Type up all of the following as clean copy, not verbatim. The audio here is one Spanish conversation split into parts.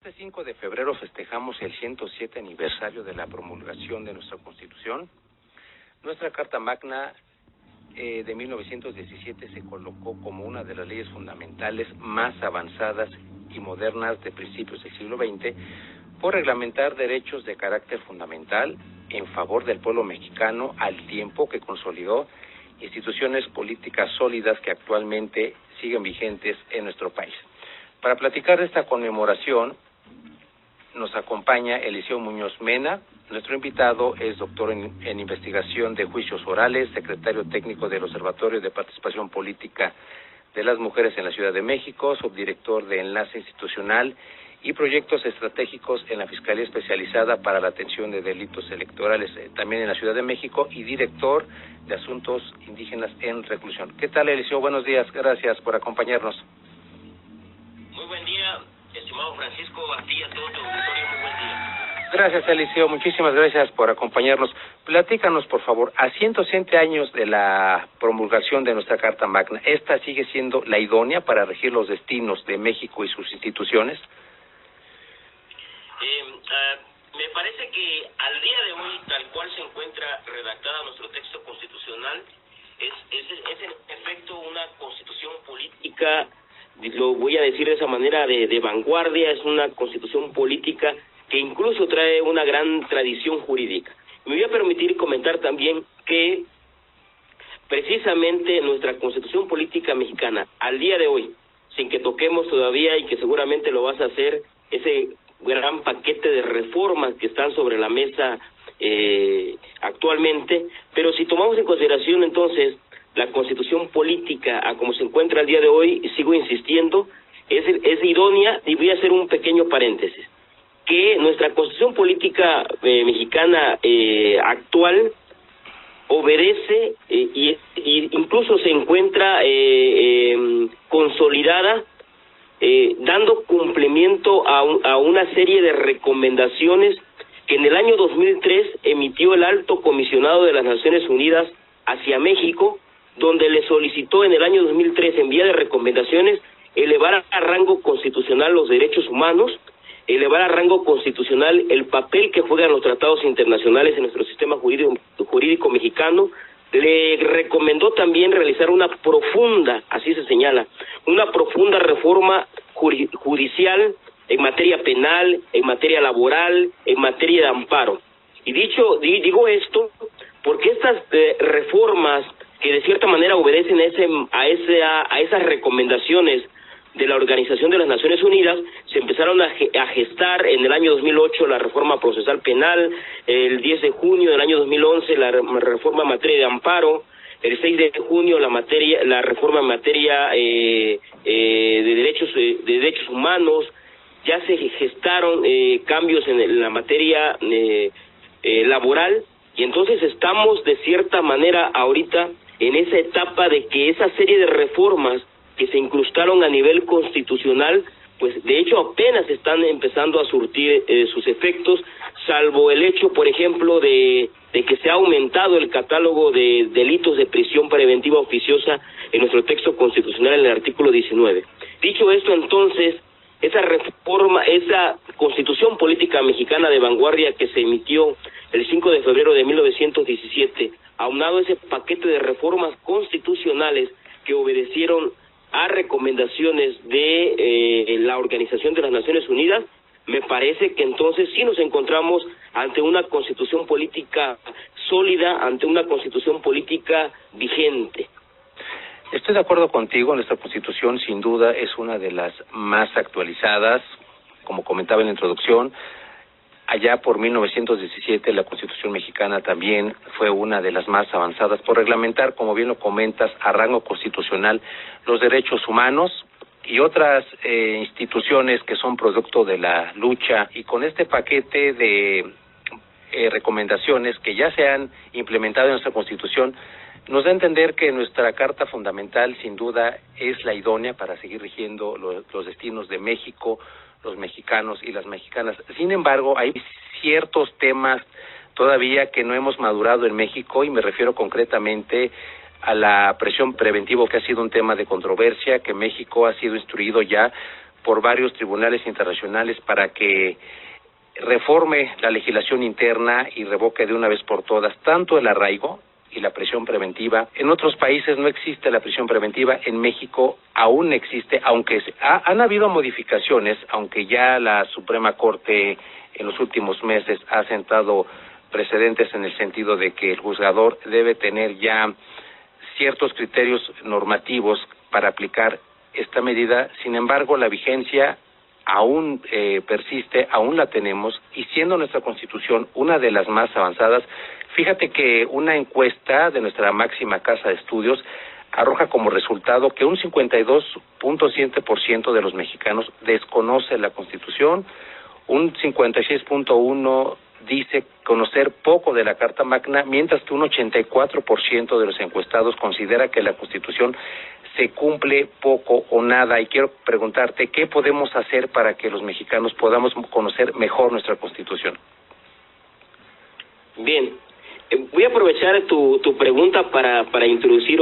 Este 5 de febrero festejamos el 107 aniversario de la promulgación de nuestra Constitución. Nuestra Carta Magna de 1917 se colocó como una de las leyes fundamentales más avanzadas y modernas de principios del siglo XX por reglamentar derechos de carácter fundamental en favor del pueblo mexicano, al tiempo que consolidó instituciones políticas sólidas que actualmente siguen vigentes en nuestro país. Para platicar de esta conmemoración nos acompaña Eliseo Muñoz Mena. Nuestro invitado es doctor en investigación de juicios orales, secretario técnico del Observatorio de Participación Política de las Mujeres en la Ciudad de México, subdirector de Enlace Institucional y Proyectos Estratégicos en la Fiscalía Especializada para la Atención de Delitos Electorales, también en la Ciudad de México, y director de Asuntos Indígenas en Reclusión. ¿Qué tal, Eliseo? Buenos días, gracias por acompañarnos. Muy buen día, estimado Francisco, a ti y a todo tu auditorio, muy buen día. Gracias, Eliseo, muchísimas gracias por acompañarnos. Platícanos, por favor, a 107 años de la promulgación de nuestra Carta Magna, ¿esta sigue siendo la idónea para regir los destinos de México y sus instituciones? Me parece que al día de hoy, tal cual se encuentra redactada nuestro texto constitucional, es en efecto una constitución política, lo voy a decir de esa manera, de vanguardia. Es una constitución política que incluso trae una gran tradición jurídica. Me voy a permitir comentar también que precisamente nuestra constitución política mexicana, al día de hoy, sin que toquemos todavía, y que seguramente lo vas a hacer, ese gran paquete de reformas que están sobre la mesa actualmente, pero si tomamos en consideración entonces la constitución política a como se encuentra al día de hoy, sigo insistiendo, es idónea. Y voy a hacer un pequeño paréntesis, que nuestra constitución política mexicana actual obedece y incluso se encuentra consolidada, dando cumplimiento a una serie de recomendaciones que en el año 2003 emitió el Alto Comisionado de las Naciones Unidas hacia México, donde le solicitó en el año 2003, en vía de recomendaciones, elevar a rango constitucional los derechos humanos, elevar a rango constitucional el papel que juegan los tratados internacionales en nuestro sistema jurídico mexicano. Le recomendó también realizar una profunda, así se señala, una profunda reforma judicial en materia penal, en materia laboral, en materia de amparo. Y digo esto porque estas reformas, que de cierta manera obedecen a esas recomendaciones de la Organización de las Naciones Unidas, se empezaron a gestar en el año 2008 la reforma procesal penal, el 10 de junio del año 2011 la reforma en materia de amparo, el 6 de junio la reforma en materia de derechos humanos. Ya se gestaron cambios en la materia laboral, y entonces estamos de cierta manera ahorita en esa etapa de que esa serie de reformas que se incrustaron a nivel constitucional, pues de hecho apenas están empezando a surtir sus efectos, salvo el hecho, por ejemplo, de que se ha aumentado el catálogo de delitos de prisión preventiva oficiosa en nuestro texto constitucional en el artículo 19. Dicho esto, entonces, esa reforma, esa constitución política mexicana de vanguardia que se emitió el 5 de febrero de 1917, aunado a ese paquete de reformas constitucionales que obedecieron a recomendaciones de la Organización de las Naciones Unidas, me parece que entonces sí nos encontramos ante una constitución política sólida, ante una constitución política vigente. Estoy de acuerdo contigo, nuestra Constitución sin duda es una de las más actualizadas, como comentaba en la introducción. Allá por 1917 la Constitución mexicana también fue una de las más avanzadas por reglamentar, como bien lo comentas, a rango constitucional los derechos humanos y otras instituciones que son producto de la lucha. Y con este paquete de recomendaciones que ya se han implementado en nuestra Constitución, nos da a entender que nuestra Carta Fundamental sin duda es la idónea para seguir rigiendo los destinos de México, los mexicanos y las mexicanas. Sin embargo, hay ciertos temas todavía que no hemos madurado en México, y me refiero concretamente a la prisión preventiva, que ha sido un tema de controversia, que México ha sido instruido ya por varios tribunales internacionales para que reforme la legislación interna y revoque de una vez por todas tanto el arraigo y la prisión preventiva. En otros países no existe la prisión preventiva, en México aún existe, aunque han habido modificaciones, aunque ya la Suprema Corte en los últimos meses ha sentado precedentes en el sentido de que el juzgador debe tener ya ciertos criterios normativos para aplicar esta medida. Sin embargo, la vigencia aún persiste, aún la tenemos, y siendo nuestra Constitución una de las más avanzadas, fíjate que una encuesta de nuestra máxima casa de estudios arroja como resultado que un 52.7% de los mexicanos desconoce la Constitución, un 56.1% dice conocer poco de la Carta Magna, mientras que un 84% de los encuestados considera que la Constitución se cumple poco o nada. Y quiero preguntarte, ¿qué podemos hacer para que los mexicanos podamos conocer mejor nuestra Constitución? Bien, voy a aprovechar tu pregunta para introducir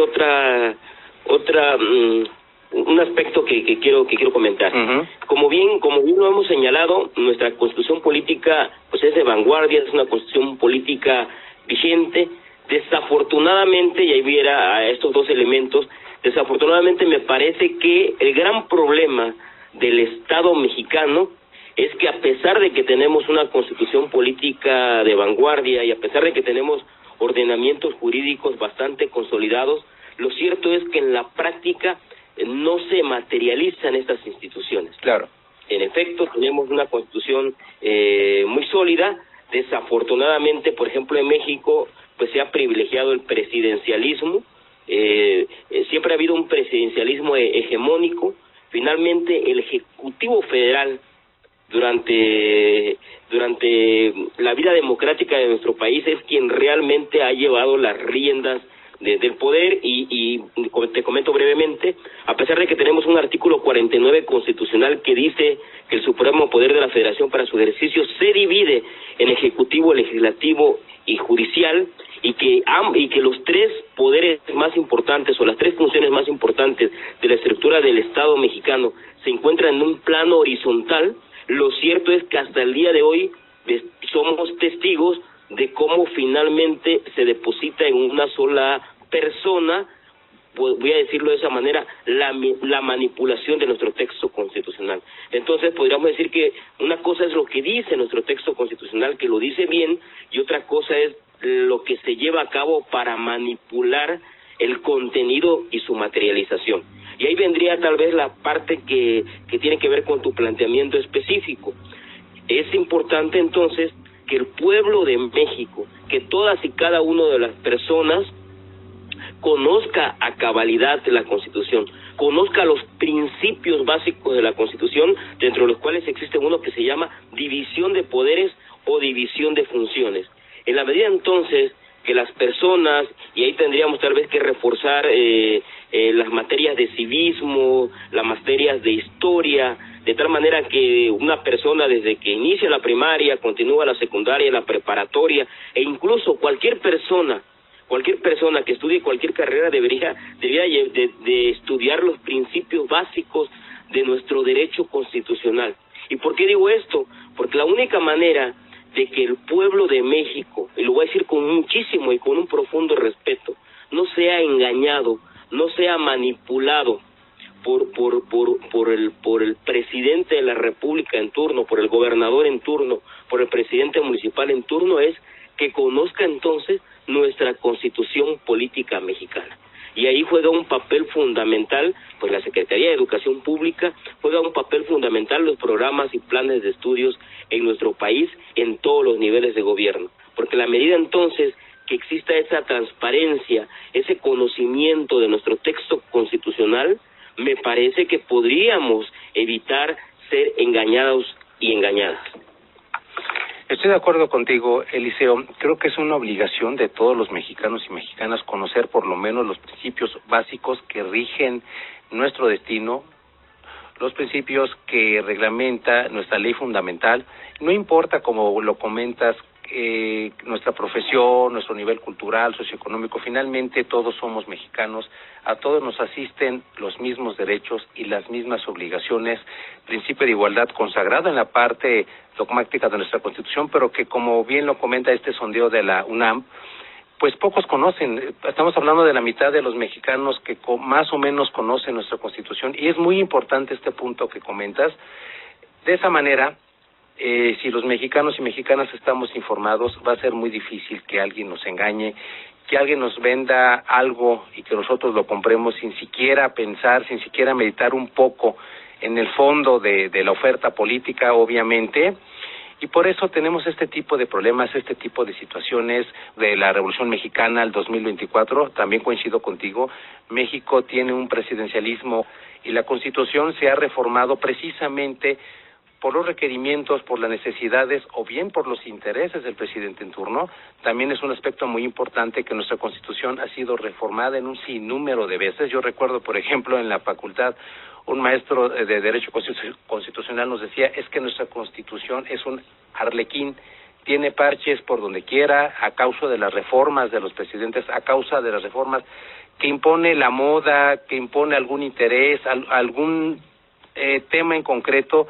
un aspecto que quiero comentar. Uh-huh. Como bien lo hemos señalado, nuestra Constitución política pues es de vanguardia, es una Constitución política vigente. Desafortunadamente, y ahí viera a estos dos elementos, desafortunadamente me parece que el gran problema del Estado mexicano es que, a pesar de que tenemos una Constitución política de vanguardia y a pesar de que tenemos ordenamientos jurídicos bastante consolidados, lo cierto es que en la práctica no se materializan estas instituciones. Claro. En efecto, tenemos una Constitución muy sólida. Desafortunadamente, por ejemplo, en México pues se ha privilegiado el presidencialismo. Siempre ha habido un presidencialismo hegemónico. Finalmente, el Ejecutivo Federal durante la vida democrática de nuestro país es quien realmente ha llevado las riendas del poder, y te comento brevemente, a pesar de que tenemos un artículo 49 constitucional que dice que el supremo poder de la Federación para su ejercicio se divide en ejecutivo, legislativo y judicial, y que los tres poderes más importantes o las tres funciones más importantes de la estructura del Estado mexicano se encuentran en un plano horizontal, lo cierto es que hasta el día de hoy somos testigos de cómo finalmente se deposita en una sola persona, voy a decirlo de esa manera, la manipulación de nuestro texto constitucional. Entonces podríamos decir que una cosa es lo que dice nuestro texto constitucional, que lo dice bien, y otra cosa es lo que se lleva a cabo para manipular el contenido y su materialización. Y ahí vendría tal vez la parte que tiene que ver con tu planteamiento específico. Es importante entonces que el pueblo de México, que todas y cada una de las personas conozca a cabalidad la Constitución, conozca los principios básicos de la Constitución, dentro de los cuales existe uno que se llama división de poderes o división de funciones. En la medida entonces que las personas, y ahí tendríamos tal vez que reforzar las materias de civismo, las materias de historia, de tal manera que una persona desde que inicia la primaria, continúa la secundaria, la preparatoria, e incluso cualquier persona que estudie cualquier carrera debería de estudiar los principios básicos de nuestro derecho constitucional. ¿Y por qué digo esto? Porque la única manera de que el pueblo de México, y lo voy a decir con muchísimo y con un profundo respeto, no sea engañado, no sea manipulado por el presidente de la República en turno, por el gobernador en turno, por el presidente municipal en turno, es que conozca entonces nuestra Constitución política mexicana. Y ahí juega un papel fundamental, pues la Secretaría de Educación Pública juega un papel fundamental los programas y planes de estudios en nuestro país en todos los niveles de gobierno. Porque la medida entonces que exista esa transparencia, ese conocimiento de nuestro texto constitucional, me parece que podríamos evitar ser engañados y engañadas. Estoy de acuerdo contigo, Eliseo. Creo que es una obligación de todos los mexicanos y mexicanas conocer por lo menos los principios básicos que rigen nuestro destino, los principios que reglamenta nuestra ley fundamental. No importa, como lo comentas, nuestra profesión, nuestro nivel cultural, socioeconómico, finalmente todos somos mexicanos, a todos nos asisten los mismos derechos y las mismas obligaciones, principio de igualdad consagrado en la parte dogmática de nuestra Constitución, pero que, como bien lo comenta este sondeo de la UNAM, pues pocos conocen. Estamos hablando de la mitad de los mexicanos que más o menos conocen nuestra Constitución, y es muy importante este punto que comentas. De esa manera, si los mexicanos y mexicanas estamos informados, va a ser muy difícil que alguien nos engañe, que alguien nos venda algo y que nosotros lo compremos sin siquiera pensar, sin siquiera meditar un poco en el fondo de la oferta política, obviamente. Y por eso tenemos este tipo de problemas, este tipo de situaciones de la Revolución Mexicana al 2024. También coincido contigo, México tiene un presidencialismo y la Constitución se ha reformado precisamente por los requerimientos, por las necesidades o bien por los intereses del presidente en turno. También es un aspecto muy importante que nuestra Constitución ha sido reformada en un sinnúmero de veces. Yo recuerdo, por ejemplo, en la facultad, un maestro de Derecho Constitucional nos decía, es que nuestra Constitución es un arlequín, tiene parches por donde quiera a causa de las reformas de los presidentes, a causa de las reformas que impone la moda, que impone algún interés, algún tema en concreto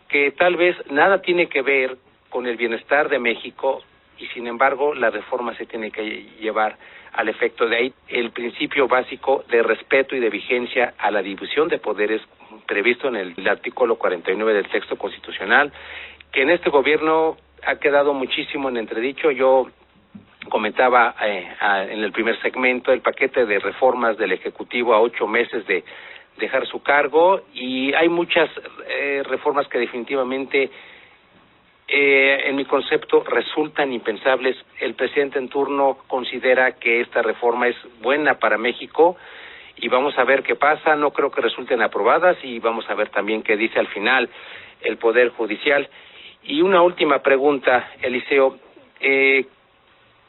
que tal vez nada tiene que ver con el bienestar de México, y sin embargo la reforma se tiene que llevar al efecto. De ahí el principio básico de respeto y de vigencia a la división de poderes previsto en el artículo 49 del texto constitucional, que en este gobierno ha quedado muchísimo en entredicho. Yo comentaba en el primer segmento el paquete de reformas del Ejecutivo a 8 meses de dejar su cargo, y hay muchas reformas que definitivamente en mi concepto resultan impensables. El presidente en turno considera que esta reforma es buena para México y vamos a ver qué pasa. No creo que resulten aprobadas y vamos a ver también qué dice al final el Poder Judicial. Y una última pregunta, Eliseo,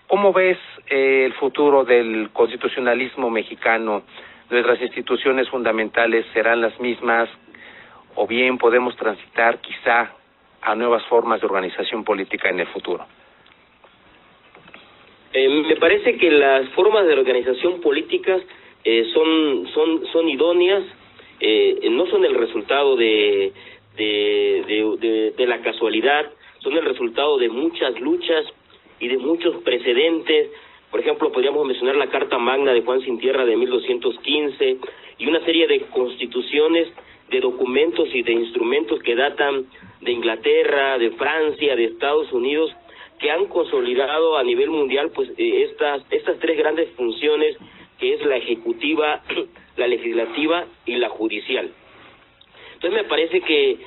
¿cómo ves el futuro del constitucionalismo mexicano? ¿Nuestras instituciones fundamentales serán las mismas o bien podemos transitar quizá a nuevas formas de organización política en el futuro? Me parece que las formas de organización políticas son idóneas, no son el resultado de la casualidad, son el resultado de muchas luchas y de muchos precedentes. Por ejemplo, podríamos mencionar la Carta Magna de Juan Sin Tierra de 1215 y una serie de constituciones, de documentos y de instrumentos que datan de Inglaterra, de Francia, de Estados Unidos, que han consolidado a nivel mundial pues estas tres grandes funciones, que es la ejecutiva, la legislativa y la judicial. Entonces me parece que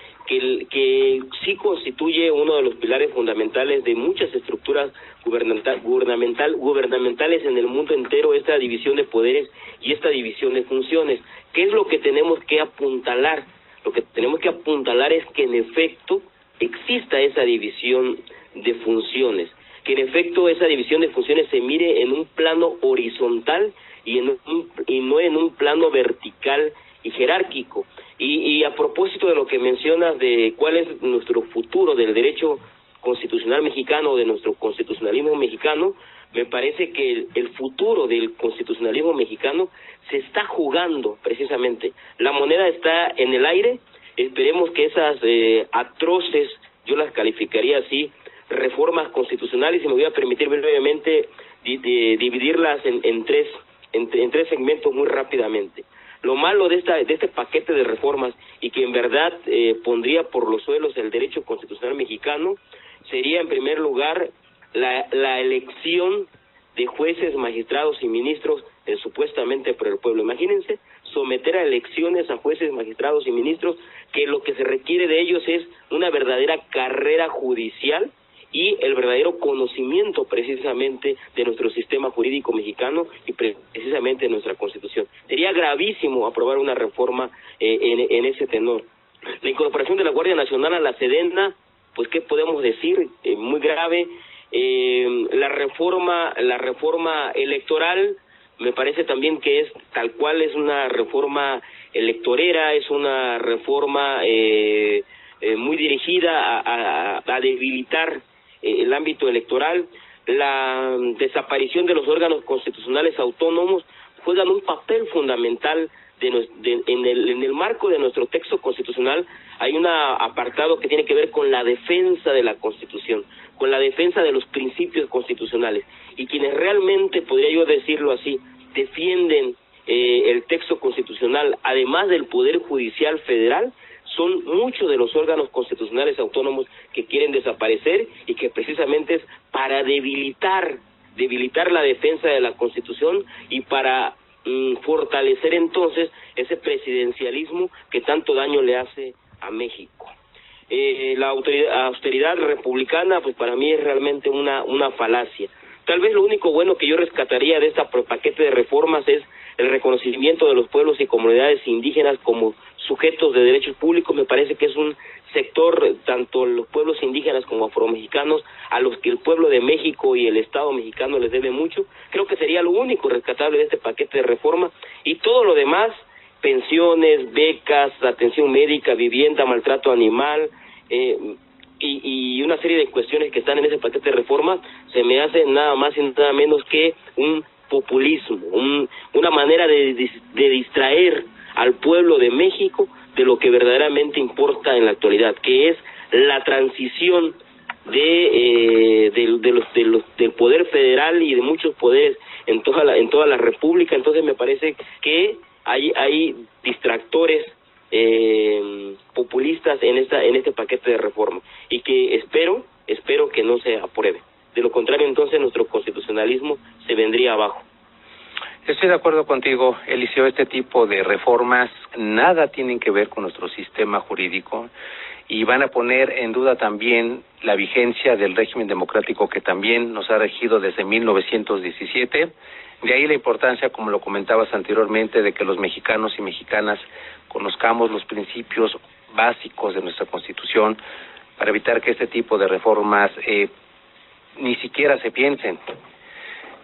sí constituye uno de los pilares fundamentales de muchas estructuras gubernamentales en el mundo entero, esta división de poderes y esta división de funciones. ¿Qué es lo que tenemos que apuntalar? Lo que tenemos que apuntalar es que en efecto exista esa división de funciones, que en efecto esa división de funciones se mire en un plano horizontal y no en un plano vertical y jerárquico. Y a propósito de lo que mencionas de cuál es nuestro futuro del derecho constitucional mexicano, de nuestro constitucionalismo mexicano, me parece que el futuro del constitucionalismo mexicano se está jugando precisamente. La moneda está en el aire. Esperemos que esas atroces, yo las calificaría así, reformas constitucionales, y me voy a permitir brevemente dividirlas en tres segmentos muy rápidamente. Lo malo de este paquete de reformas, y que en verdad pondría por los suelos el derecho constitucional mexicano, sería en primer lugar la elección de jueces, magistrados y ministros supuestamente por el pueblo. Imagínense someter a elecciones a jueces, magistrados y ministros, que lo que se requiere de ellos es una verdadera carrera judicial y el verdadero conocimiento precisamente de nuestro sistema jurídico mexicano y precisamente de nuestra Constitución. Sería gravísimo aprobar una reforma en ese tenor. La incorporación de la Guardia Nacional a la Sedena, pues ¿qué podemos decir? Muy grave. La reforma electoral me parece también que es tal cual, es una reforma electorera, es una reforma muy dirigida a debilitar el ámbito electoral. La desaparición de los órganos constitucionales autónomos juegan un papel fundamental en el marco de nuestro texto constitucional. Hay un apartado que tiene que ver con la defensa de la Constitución, con la defensa de los principios constitucionales, y quienes realmente, podría yo decirlo así, defienden el texto constitucional, además del Poder Judicial Federal, son muchos de los órganos constitucionales autónomos que quieren desaparecer, y que precisamente es para debilitar la defensa de la Constitución y para fortalecer entonces ese presidencialismo que tanto daño le hace a México. La austeridad republicana, pues para mí es realmente una falacia. Tal vez lo único bueno que yo rescataría de este paquete de reformas es el reconocimiento de los pueblos y comunidades indígenas como sujetos de derechos públicos. Me parece que es un sector, tanto los pueblos indígenas como afromexicanos, a los que el pueblo de México y el Estado mexicano les debe mucho. Creo que sería lo único rescatable de este paquete de reforma, y todo lo demás, pensiones, becas, atención médica, vivienda, maltrato animal, y una serie de cuestiones que están en ese paquete de reforma, se me hace nada más y nada menos que un populismo, una manera de distraer al pueblo de México de lo que verdaderamente importa en la actualidad, que es la transición del poder federal y de muchos poderes en toda la república. Entonces me parece que hay distractores populistas en este paquete de reforma, y que espero que no se apruebe. De lo contrario, entonces nuestro constitucionalismo se vendría abajo. Estoy de acuerdo contigo, Eliseo. Este tipo de reformas nada tienen que ver con nuestro sistema jurídico, y van a poner en duda también la vigencia del régimen democrático que también nos ha regido desde 1917. De ahí la importancia, como lo comentabas anteriormente, de que los mexicanos y mexicanas conozcamos los principios básicos de nuestra Constitución para evitar que este tipo de reformas ni siquiera se piensen.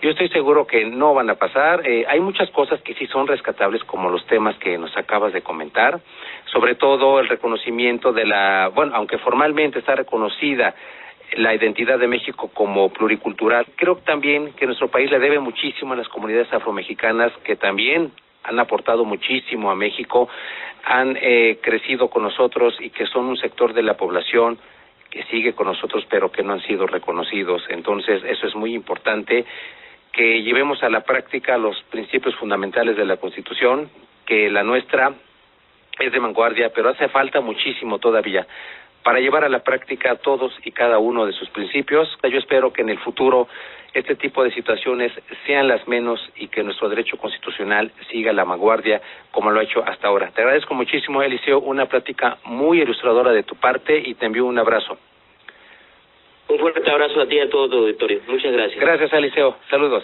Yo estoy seguro que no van a pasar. Hay muchas cosas que sí son rescatables, como los temas que nos acabas de comentar, sobre todo el reconocimiento de aunque formalmente está reconocida la identidad de México como pluricultural. Creo también que nuestro país le debe muchísimo a las comunidades afromexicanas, que también han aportado muchísimo a México, han crecido con nosotros, y que son un sector de la población que sigue con nosotros, pero que no han sido reconocidos. Entonces, eso es muy importante, que llevemos a la práctica los principios fundamentales de la Constitución, que la nuestra es de vanguardia, pero hace falta muchísimo todavía para llevar a la práctica todos y cada uno de sus principios. Yo espero que en el futuro este tipo de situaciones sean las menos, y que nuestro derecho constitucional siga la vanguardia como lo ha hecho hasta ahora. Te agradezco muchísimo, Eliseo, una plática muy ilustradora de tu parte, y te envío un abrazo. Un fuerte abrazo a ti y a todo tu auditorio. Muchas gracias. Gracias, Eliseo. Saludos.